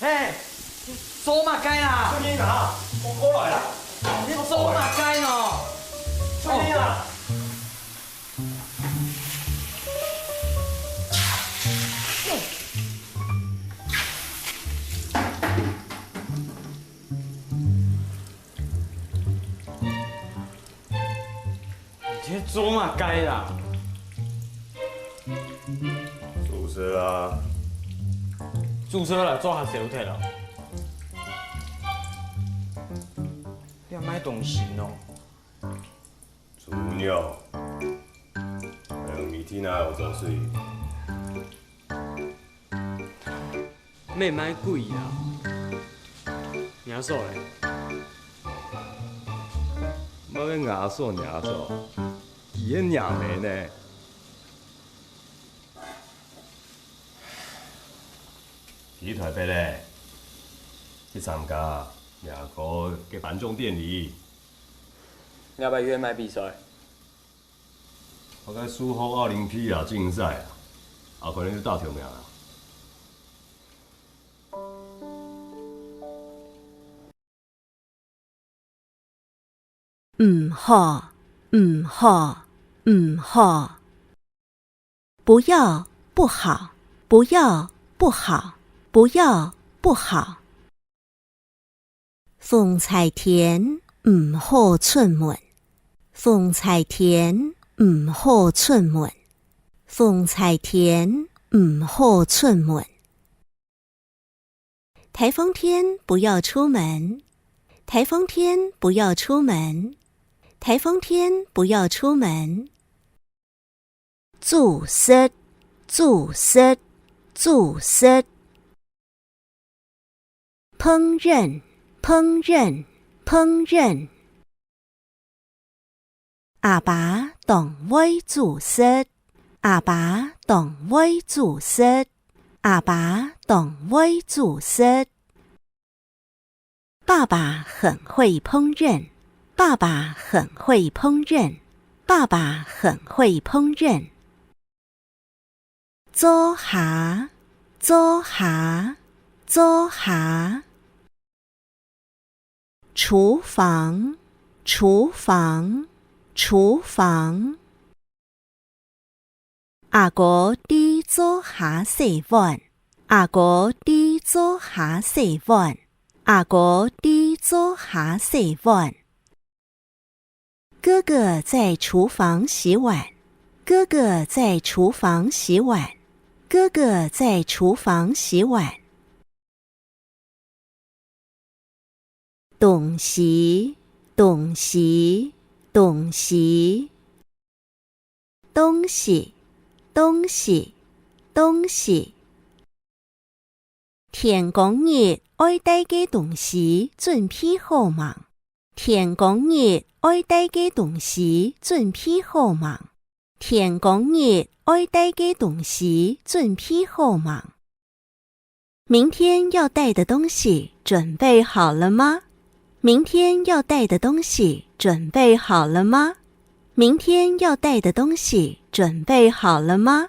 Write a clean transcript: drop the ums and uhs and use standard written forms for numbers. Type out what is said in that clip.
嘿，走马街啦！出去哪？我过来啦！你走马街喏！出去啦！这走马街啦！宿舍啊！注册来做下小体啦！你莫动心哦！猪尿，还有米天哪有做水？妹莫贵啦！娘嫂嘞？莫要牙索牙索，伊个娘妹呢？去台北咧，去参加亚国嘅颁奖典礼。你要不要约买比赛？我该输好奥林匹亚竞赛啊，后可能就大条命啦。唔好，唔好，唔好！不要，不好，不要，不好，不要，不好！鳳柴田唔好出門，鳳柴田唔好出門，鳳柴田唔好出門。台風天不要出門，台風天不要出門。台風天不要出門。阻塞，阻塞，阻塞。烹飪，烹飪，烹飪。阿爸當位阻塞，阿爸當位阻塞，阿爸當位阻塞。爸爸很會烹飪。爸爸很會烹飪，爸爸很會烹飪。做下，做下，做下。廚房，廚房，廚房。阿哥啲做下洗碗，阿哥啲做下洗碗，阿哥啲做下洗碗。哥哥在廚房洗碗，哥哥在廚房洗碗，哥哥在廚房洗碗。東西，東西，東西。東西，東西，東西。天公日愛帶嘅東西準備好嗎？天公日愛帶嘅東西準備好嗎？天公日愛帶嘅東西準備好嗎？明天要帶的東西準備好了嗎？明天要帶的東西準備好了嗎？明天要帶的東西準備好了嗎？